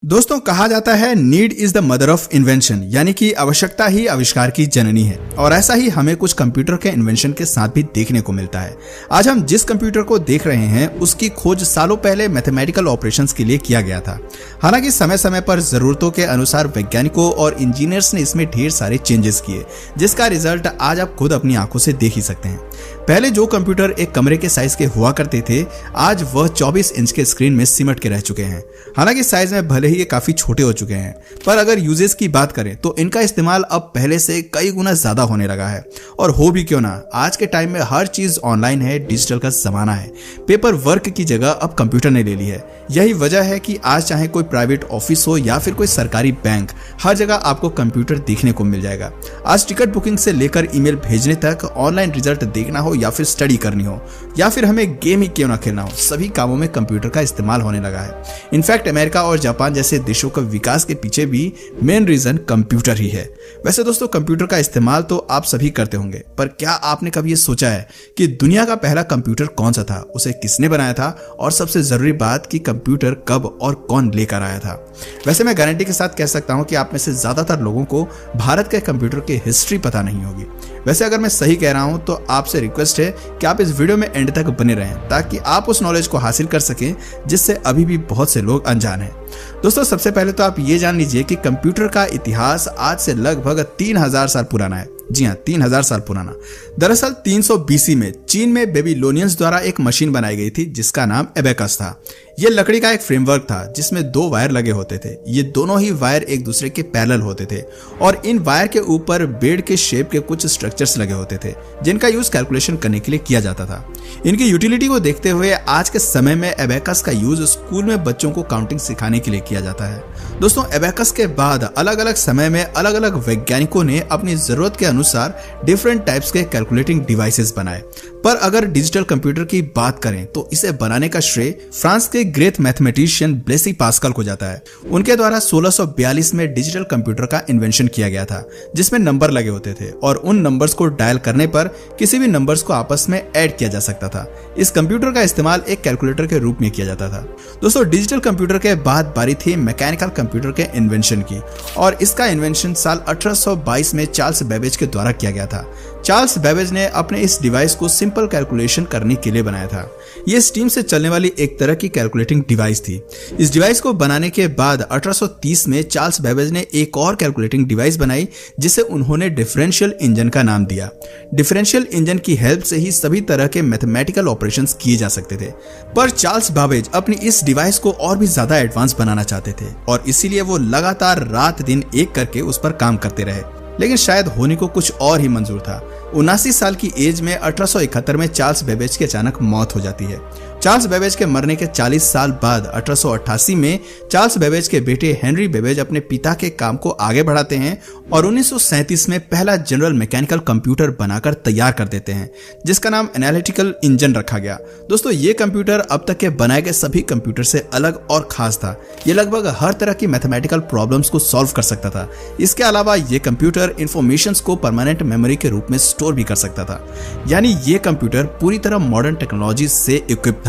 दोस्तों, कहा जाता है need is the mother of invention, यानी कि आवश्यकता ही आविष्कार की जननी है। और ऐसा ही हमें कुछ कंप्यूटर के इन्वेंशन के साथ भी देखने को मिलता है। आज हम जिस कंप्यूटर को देख रहे हैं उसकी खोज सालों पहले मैथमेटिकल ऑपरेशंस के लिए किया गया था। हालांकि समय समय पर जरूरतों के अनुसार वैज्ञानिकों और इंजीनियर्स ने इसमें ढेर सारे चेंजेस किए, जिसका रिजल्ट आज आप खुद अपनी आंखों से देख ही सकते हैं। पहले जो कंप्यूटर एक कमरे के साइज के हुआ करते थे, आज वह 24 इंच के स्क्रीन में सिमट के रह चुके हैं। हालांकि साइज में भले ही ये काफी छोटे हो चुके हैं, पर अगर यूजेस की बात करें तो इनका इस्तेमाल अब पहले से कई गुना ज्यादा होने लगा है। और हो भी क्यों ना, आज के टाइम में हर चीज ऑनलाइन है, डिजिटल का जमाना है। पेपर वर्क की जगह अब कंप्यूटर ने ले ली है। यही वजह है कि आज चाहे कोई प्राइवेट ऑफिस हो या फिर कोई सरकारी बैंक, हर जगह आपको कंप्यूटर देखने को मिल जाएगा। आज टिकट बुकिंग से लेकर ईमेल भेजने तक, ऑनलाइन रिजल्ट देखना हो या फिर स्टडी करनी हो, या फिर हमें गेम ही क्यों ना खेलना हो, सभी कामों में कंप्यूटर का इस्तेमाल होने लगा है। इनफैक्ट अमेरिका और जापान जैसे देशों का विकास के पीछे भी मेन रीजन कंप्यूटर ही है। वैसे दोस्तों, कंप्यूटर का इस्तेमाल तो आप सभी करते होंगे, पर क्या आपने कभी ये सोचा है कि दुनिया का पहला कंप्यूटर कौन सा था, उसे किसने बनाया था, और सबसे जरूरी बात कि कंप्यूटर कब और कौन लेकर आया था। वैसे मैं गारंटी के साथ कह सकता हूं कि आप में से ज्यादातर लोगों को भारत के कंप्यूटर की हिस्ट्री पता नहीं होगी। वैसे अगर मैं सही कह रहा हूं तो आपसे रिक्वेस्ट है कि आप इस वीडियो में एंड तक बने रहें, ताकि आप उस नॉलेज को हासिल कर सकें जिससे अभी भी बहुत से लोग अनजान हैं। दोस्तों, सबसे पहले तो आप ये जान लीजिए कि कंप्यूटर का इतिहास आज से लगभग 3000 साल पुराना है। जी हाँ, 3000 साल पुराना। दरअसल 300 BC में चीन में बेबीलोनियंस द्वारा एक मशीन बनाई गई थी जिसका नाम एबेकस था। यह लकड़ी का एक फ्रेमवर्क था जिसमें 2 वायर लगे होते थे। ये दोनों ही वायर एक दूसरे के पैरेलल होते थे और इन वायर के ऊपर बेड के शेप के कुछ स्ट्रक्चर्स लगे होते थे जिनका यूज कैलकुलेशन करने के लिए किया जाता था। इनकी यूटिलिटी को देखते हुए आज के समय में एबेकस का यूज स्कूल में बच्चों को काउंटिंग सिखाने के लिए किया जाता है। दोस्तों, एबेकस के बाद अलग अलग समय में अलग अलग वैज्ञानिकों ने अपनी जरूरत के अनुसार डिफरेंट टाइप्स के कैलकुलेटिंग डिवाइसेस बनाए। पर अगर डिजिटल कंप्यूटर की बात करें तो इसे बनाने का श्रेय फ्रांस के ग्रेट मैथमेटिशियन ब्लेसी पास्कल को जाता है। उनके द्वारा 1642 में डिजिटल कंप्यूटर का इन्वेंशन किया गया था, जिसमें नंबर लगे होते थे और उन नंबर्स को डायल करने पर किसी भी नंबर्स को आपस में ऐड किया जा सकता था। इस कंप्यूटर का इस्तेमाल एक कैलकुलेटर के रूप में किया जाता था। दोस्तों, डिजिटल कंप्यूटर के बाद बारी थी मैकेनिकल कंप्यूटर के इन्वेंशन की, और इसका इन्वेंशन साल 1822 में चार्ल्स बेबेज के द्वारा किया गया था। चार्ल्स बेबेज ने अपने इस डिवाइस को सिंपल कैलकुलेशन करने के लिए बनाया था। यह स्टीम से चलने वाली एक तरह की कैलकुलेटिंग डिवाइस थी। इस डिवाइस को बनाने के बाद 1830 में चार्ल्स बेबेज ने एक और कैलकुलेटिंग डिवाइस बनाई जिसे उन्होंने डिफरेंशियल इंजन का नाम दिया। डिफरेंशियल इंजन की हेल्प से ही सभी तरह के मैथमेटिकल ऑपरेशंस किए जा सकते थे। पर चार्ल्स बेबेज अपनी इस डिवाइस को और भी ज्यादा एडवांस बनाना चाहते थे और इसीलिए वो लगातार रात दिन एक करके उस पर काम करते रहे। लेकिन शायद होने को कुछ और ही मंजूर था। 79 साल की एज में 1871 में चार्ल्स बेबेज की अचानक मौत हो जाती है। चार्ल्स बेबेज के मरने के 40 साल बाद 1888 में चार्ल्स बेबेज के बेटे हेनरी बेबेज अपने पिता के काम को आगे बढ़ाते हैं और 1937 में पहला जनरल मैकेनिकल कंप्यूटर बनाकर तैयार कर देते हैं, जिसका नाम एनालिटिकल इंजन रखा गया। दोस्तों, ये कंप्यूटर अब तक के बनाए गए सभी कंप्यूटर से अलग और खास था। ये लगभग हर तरह की मैथमेटिकल प्रॉब्लम्स को सॉल्व कर सकता था। इसके अलावा ये कंप्यूटर इंफॉर्मेशंस को परमानेंट मेमोरी के रूप में स्टोर भी कर सकता था। यानी ये कंप्यूटर पूरी तरह मॉडर्न टेक्नोलॉजी से इक्विप था।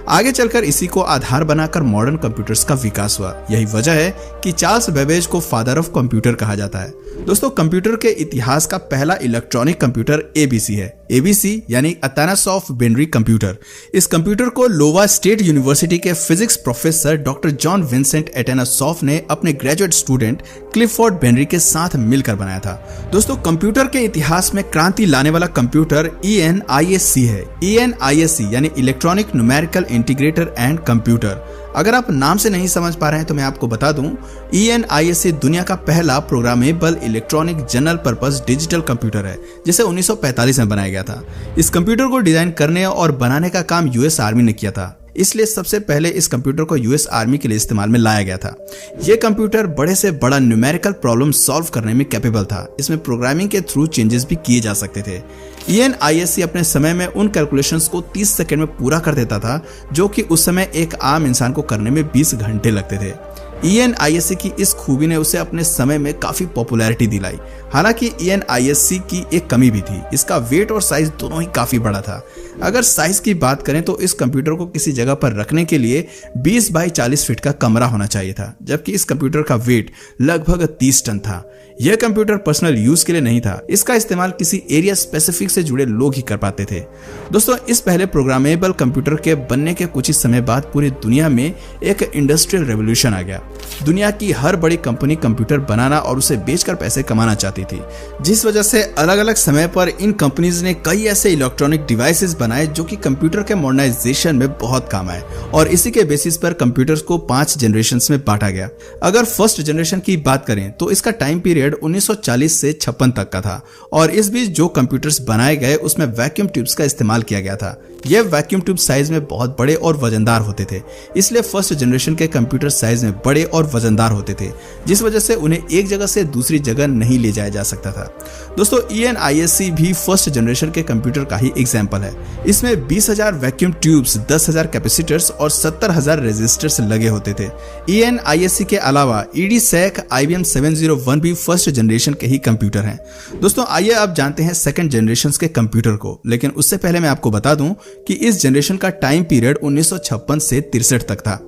आगे चलकर इसी को आधार बनाकर मॉडर्न कंप्यूटर्स का विकास हुआ। यही वजह है कि चार्ल्स बेबेज को फादर ऑफ कंप्यूटर कहा जाता है। दोस्तों, कंप्यूटर के इतिहास का पहला इलेक्ट्रॉनिक कंप्यूटर ABC है। ABC यानी अतानस ऑफ बेनरी कंप्यूटर। इस कंप्यूटर को लोवा स्टेट यूनिवर्सिटी के physics professor doctor John Vincent Atanasoff ने अपने ग्रेजुएट स्टूडेंट क्लिफोर्ड बेनरी के साथ मिलकर बनाया था। दोस्तों, कंप्यूटर के इतिहास में क्रांति लाने वाला कंप्यूटर ENIAC है। ENIAC यानी electronic numerical integrator and computer. अगर आप नाम से नहीं समझ पा रहे हैं तो मैं आपको बता दूं, ENIAC दुनिया का पहला programmable electronic general purpose digital computer है, जिसे 1945 में बनाया गया था। इस कंप्यूटर को डिजाइन करने और बनाने का काम US आर्मी ने किया था, इसलिए सबसे पहले इस कंप्यूटर को US आर्मी के लिए इस्तेमाल में लाया गया था। यह कंप्यूटर बड़े से बड़ा न्यूमेरिकल प्रॉब्लम सॉल्व करने में कैपेबल था। इसमें प्रोग्रामिंग के थ्रू चेंजेस भी किए जा सकते थे। ENIAC अपने समय में उन कैलकुलेशंस को 30 सेकंड में पूरा कर देता था, जो कि उस समय एक आम इंसान को करने में 20 घंटे लगते थे। ENISC की इस खूबी ने उसे अपने समय में काफी पॉपुलैरिटी दिलाई। हालांकि ENISC की एक कमी भी थी, इसका वेट और साइज दोनों ही काफी बड़ा था। अगर साइज की बात करें तो इस कंप्यूटर को किसी जगह पर रखने के लिए 20 बाई 40 फीट का कमरा होना चाहिए था, जबकि इस कंप्यूटर का वेट लगभग 30 टन था। यह कंप्यूटर पर्सनल यूज के लिए नहीं था, इसका इस्तेमाल किसी एरिया स्पेसिफिक से जुड़े लोग ही कर पाते थे। दोस्तों, इस पहले प्रोग्रामेबल कंप्यूटर के बनने के कुछ ही समय बाद पूरी दुनिया में एक इंडस्ट्रियल रेवोल्यूशन आ गया। दुनिया की हर बड़ी कंपनी कंप्यूटर बनाना और उसे बेचकर पैसे कमाना चाहती थी, जिस वजह से अलग अलग समय पर इन कंपनीज ने कई ऐसे इलेक्ट्रॉनिक डिवाइसेस बनाए जो कि कंप्यूटर के मॉडर्नाइजेशन में बहुत काम आए, और इसी के बेसिस पर कंप्यूटर्स को 5 जनरेशंस में बांटा गया। अगर फर्स्ट जनरेशन की बात करें तो इसका टाइम पीरियड 1940 से 56 तक का था, और इस बीच जो कंप्यूटर्स बनाए गए उसमें वैक्यूम ट्यूब्स का इस्तेमाल किया गया था। ये वैक्यूम ट्यूब साइज में बहुत बड़े और वजनदार होते थे, इसलिए फर्स्ट जनरेशन के कंप्यूटर साइज में बड़े और वजनदार होते थे, जिस वजह से उन्हें एक जगह से दूसरी जगह नहीं ले जाया जा सकता था। दोस्तों, ENISC भी फर्स्ट जनरेशन के कंप्यूटर का ही एग्जाम्पल है। इसमें 20,000 वैक्यूम ट्यूब्स, 10,000 कैपेसिटर्स और 70,000 रेजिस्टर्स लगे होते थे। ENISC के अलावा EDSEC, IBM 701 भी फर्स्ट जनरेशन के ही कंप्यूटर हैं। दोस्तों, आइए अब जानते हैं सेकंड जनरेशन के कंप्यूटर को, लेकिन उससे पहले मैं आपको बता दूं कि इस जनरेशन का टाइम पीरियड 1956 से 63 तक था।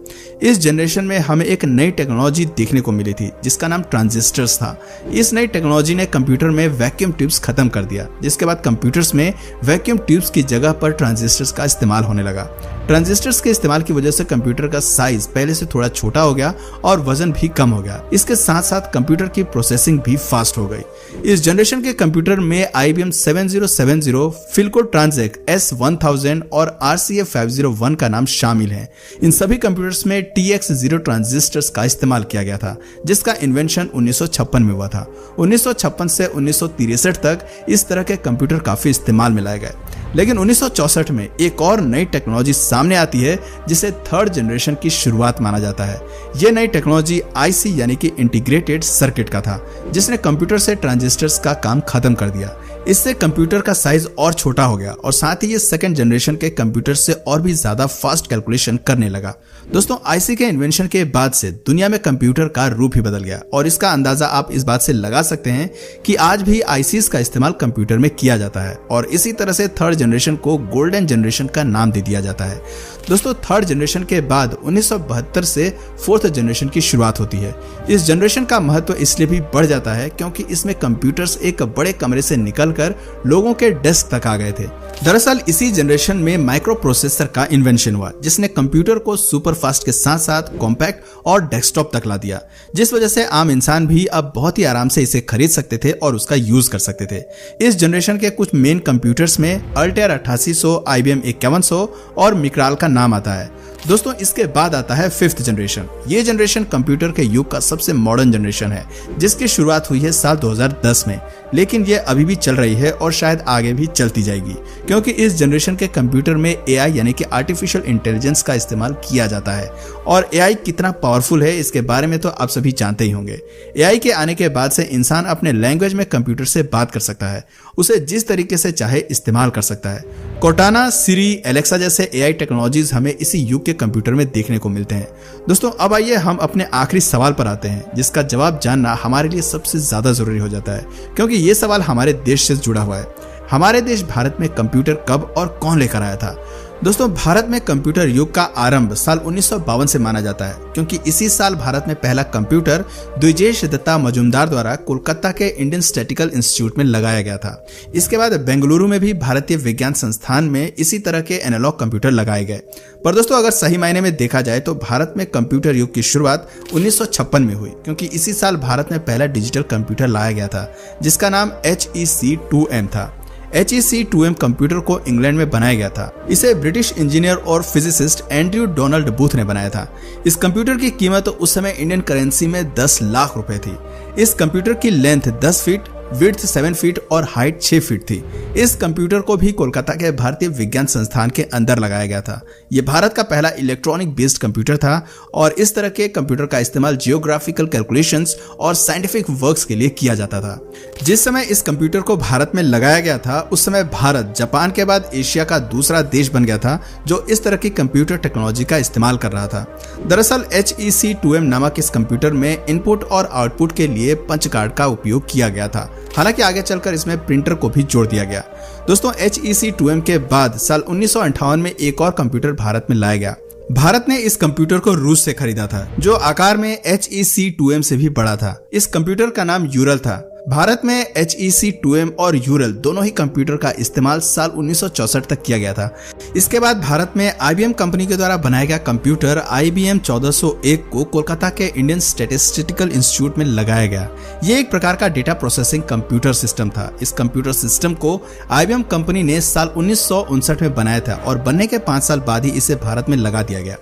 इस जनरेशन में हमें एक नई टेक्नोलॉजी देखने को मिली थी जिसका नाम ट्रांजिस्टर्स था। इस नई टेक्नोलॉजी ने कंप्यूटर में वैक्यूम ट्यूब्स खत्म कर दिया, जिसके बाद कंप्यूटर्स में वैक्यूम ट्यूब्स की जगह पर ट्रांजिस्टर्स का इस्तेमाल होने लगा। ट्रांजिस्टर्स के इस्तेमाल की वजह से कंप्यूटर का साइज पहले से थोड़ा छोटा हो गया और वजन भी कम हो गया। इसके साथ साथ कंप्यूटर की प्रोसेसिंग भी फास्ट हो गई। इस जनरेशन के कंप्यूटर में IBM 7070, फिल्को ट्रांजेक S1000 और RCA 501 का नाम शामिल है। इन सभी कंप्यूटर्स में TX0 ट्रांजिस्टर्स का इस्तेमाल किया गया था, जिसका इन्वेंशन 1956 में हुआ था। 1956 से 1963 तक इस तरह के कंप्यूटर काफी इस्तेमाल में लाए गए, लेकिन 1964 में एक और नई टेक्नोलॉजी सामने आती है जिसे थर्ड जनरेशन की शुरुआत माना जाता है। यह नई टेक्नोलॉजी IC यानी कि इंटीग्रेटेड सर्किट का था, जिसने कंप्यूटर से ट्रांजिस्टर्स का काम खत्म कर दिया। इससे कंप्यूटर का साइज और छोटा हो गया और साथ ही ये सेकंड जनरेशन के कंप्यूटर से और भी ज्यादा फास्ट कैलकुलेशन करने लगा। दोस्तों, IC के इन्वेंशन के बाद से दुनिया में कंप्यूटर का रूप ही बदल गया, और इसका अंदाजा आप इस बात से लगा सकते हैं कि आज भी ICs का इस्तेमाल कंप्यूटर में किया जाता है, और इसी तरह से थर्ड जनरेशन को गोल्डन जनरेशन का नाम दे दिया जाता है। दोस्तों, थर्ड जनरेशन के बाद 1972 से फोर्थ जनरेशन की शुरुआत होती है। इस जनरेशन का महत्व इसलिए भी बढ़ जाता है क्योंकि इसमें कंप्यूटर्स एक बड़े कमरे से निकलकर लोगों के डेस्क तक आ गए थे। दरअसल इसी जनरेशन में माइक्रो प्रोसेसर का इन्वेंशन हुआ, जिसने कंप्यूटर को सुपर फास्ट के साथ साथ कॉम्पैक्ट और डेस्कटॉप तक ला दिया, जिस वजह से आम इंसान भी अब बहुत ही आराम से इसे खरीद सकते थे और उसका यूज कर सकते थे। इस जनरेशन के कुछ मेन कंप्यूटर्स में अल्टेयर 8800, IBM 5100 और मिक्राल का नाम आता है। दोस्तों, इसके बाद आता है फिफ्थ जनरेशन। ये जनरेशन कंप्यूटर के युग का सबसे मॉडर्न जनरेशन है, जिसकी शुरुआत हुई है साल 2010 में, लेकिन ये अभी भी चल रही है और शायद आगे भी चलती जाएगी, क्योंकि इस जनरेशन के कंप्यूटर में AI यानी कि आर्टिफिशियल इंटेलिजेंस का इस्तेमाल किया जाता है। और AI कितना पावरफुल है इसके बारे में तो आप सभी जानते ही होंगे। AI के आने के बाद से इंसान अपने लैंग्वेज में कंप्यूटर से बात कर सकता है, उसे जिस तरीके से चाहे इस्तेमाल कर सकता है। कोर्टाना, सिरी, एलेक्सा जैसे AI टेक्नोलॉजीज हमें इसी युग के कंप्यूटर में देखने को मिलते हैं। दोस्तों, अब आइए हम अपने आखिरी सवाल पर आते हैं, जिसका जवाब जानना हमारे लिए सबसे ज्यादा जरूरी हो जाता है, क्योंकि ये सवाल हमारे देश से जुड़ा हुआ है। हमारे देश भारत में कंप्यूटर कब और कौन लेकर आया था? दोस्तों, भारत में कंप्यूटर युग का आरंभ साल 1952 से माना जाता है, क्योंकि इसी साल भारत में पहला कंप्यूटर द्विजेश दत्ता मजुमदार द्वारा कोलकाता के इंडियन स्टैटिकल इंस्टीट्यूट में लगाया गया था। इसके बाद बेंगलुरु में भी भारतीय विज्ञान संस्थान में इसी तरह के एनालॉग कंप्यूटर लगाए गए। पर दोस्तों, अगर सही मायने में देखा जाए तो भारत में कंप्यूटर युग की शुरुआत 1956 में हुई, क्योंकि इसी साल भारत में पहला डिजिटल कंप्यूटर लाया गया था, जिसका नाम HEC2M था। HEC2M कंप्यूटर को इंग्लैंड में बनाया गया था। इसे ब्रिटिश इंजीनियर और फिजिसिस्ट एंड्रयू डोनाल्ड बूथ ने बनाया था। इस कंप्यूटर की कीमत उस समय इंडियन करेंसी में 10 लाख रुपए थी। इस कंप्यूटर की लेंथ 10 फीट, विड्थ 7 फीट और हाइट 6 फीट थी। इस कंप्यूटर को भी कोलकाता के भारतीय विज्ञान संस्थान के अंदर लगाया गया था। ये भारत का पहला इलेक्ट्रॉनिक बेस्ड कंप्यूटर था और इस तरह के कंप्यूटर का इस्तेमाल जियोग्राफिकल कैलकुलेशंस और साइंटिफिक वर्क्स के लिए किया जाता था। जिस समय इस कंप्यूटर को भारत में लगाया गया था उस समय भारत जापान के बाद एशिया का दूसरा देश बन गया था जो इस तरह की कंप्यूटर टेक्नोलॉजी का इस्तेमाल कर रहा था। दरअसल HEC2M नामक इस कंप्यूटर में इनपुट और आउटपुट के लिए पंच कार्ड का उपयोग किया गया था। हालांकि आगे चलकर इसमें प्रिंटर को भी जोड़ दिया गया। दोस्तों HEC2M के बाद साल 1958 में एक और कंप्यूटर भारत में लाया गया। भारत ने इस कंप्यूटर को रूस से खरीदा था जो आकार में HEC2M से भी बड़ा था। इस कंप्यूटर का नाम यूरल था। भारत में HEC2M और यूरल दोनों ही कंप्यूटर का इस्तेमाल साल 1964 तक किया गया था। इसके बाद भारत में IBM कंपनी के द्वारा बनाया गया कंप्यूटर IBM 1401 को कोलकाता के इंडियन स्टैटिस्टिकल इंस्टीट्यूट में लगाया गया। ये एक प्रकार का डेटा प्रोसेसिंग कंप्यूटर सिस्टम था। इस कंप्यूटर सिस्टम को IBM कंपनी ने साल 1959 में बनाया था और बनने के 5 साल बाद ही इसे भारत में लगा दिया गया।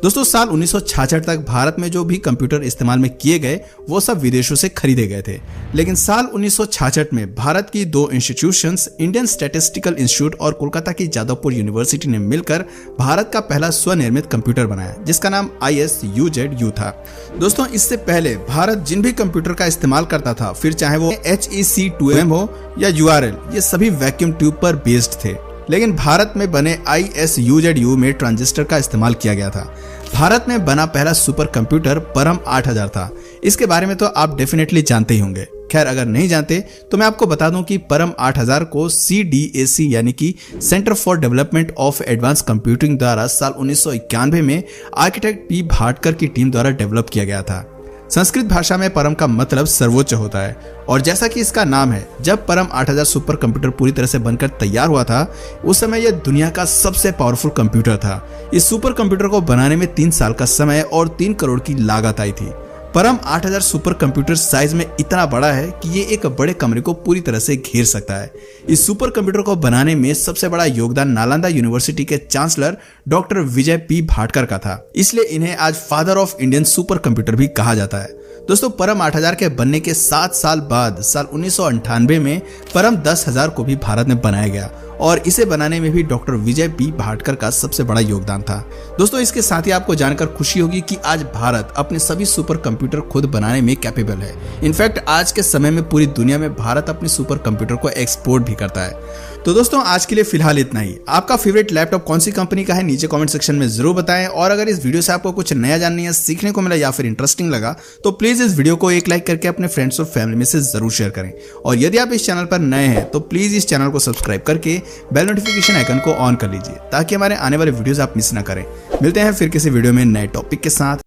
दोस्तों साल 1966 तक भारत में जो भी कंप्यूटर इस्तेमाल में किए गए वो सब विदेशों से खरीदे गए थे, लेकिन साल 1966 में भारत की 2 इंस्टीट्यूशंस इंडियन स्टैटिस्टिकल इंस्टीट्यूट और कोलकाता की जादवपुर यूनिवर्सिटी ने मिलकर भारत का पहला स्वनिर्मित कंप्यूटर बनाया जिसका नाम ISUZU था। दोस्तों इससे पहले भारत जिन भी कंप्यूटर का इस्तेमाल करता था, फिर चाहे वो HEC2M हो या URL, ये सभी वैक्यूम ट्यूब पर बेस्ड थे, लेकिन भारत में बने ISUZU में ट्रांजिस्टर का इस्तेमाल किया गया था। भारत में बना पहला सुपर कंप्यूटर परम 8000 था। इसके बारे में तो आप डेफिनेटली जानते ही होंगे। खैर अगर नहीं जानते तो मैं आपको बता दूं कि परम 8000 को CDAC यानी कि centre for development of advance computing द्वारा साल 1991 में आर्किटेक्ट P भाटकर की टीम द्वारा डेवलप किया गया था। संस्कृत भाषा में परम का मतलब सर्वोच्च होता है और जैसा कि इसका नाम है, जब परम 8000 सुपर कंप्यूटर पूरी तरह से बनकर तैयार हुआ था उस समय यह दुनिया का सबसे पावरफुल कंप्यूटर था। इस सुपर कंप्यूटर को बनाने में 3 साल का समय और 3 करोड़ की लागत आई थी। परम 8000 सुपर कंप्यूटर साइज में इतना बड़ा है कि ये एक बड़े कमरे को पूरी तरह से घेर सकता है। इस सुपर कंप्यूटर को बनाने में सबसे बड़ा योगदान नालंदा यूनिवर्सिटी के चांसलर डॉक्टर विजय P भाटकर का था, इसलिए इन्हें आज father of Indian super computer भी कहा जाता है। दोस्तों परम 8000 के बनने के 7 साल बाद साल 1998 में परम 10000 को भी भारत में बनाया गया और इसे बनाने में भी डॉक्टर विजय P भाटकर का सबसे बड़ा योगदान था। दोस्तों इसके साथ ही आपको जानकर खुशी होगी कि आज भारत अपने सभी सुपर कंप्यूटर खुद बनाने में कैपेबल है। इनफैक्ट आज के समय में पूरी दुनिया में भारत अपने सुपर कंप्यूटर को एक्सपोर्ट भी करता है। तो दोस्तों आज के लिए फिलहाल इतना ही। आपका फेवरेट लैपटॉप कौन सी कंपनी का है नीचे कमेंट सेक्शन में जरूर बताएं और अगर इस वीडियो से आपको कुछ नया जानने या सीखने को मिला या फिर इंटरेस्टिंग लगा तो प्लीज इस वीडियो को एक लाइक करके अपने फ्रेंड्स और फैमिली में से जरूर शेयर करें। और यदि आप इस चैनल पर नए हैं तो प्लीज इस चैनल को सब्सक्राइब करके बेल नोटिफिकेशन आइकन को ऑन कर लीजिए ताकि हमारे आने वाले वीडियोस आप मिस ना करें। मिलते हैं फिर किसी वीडियो में नए टॉपिक के साथ।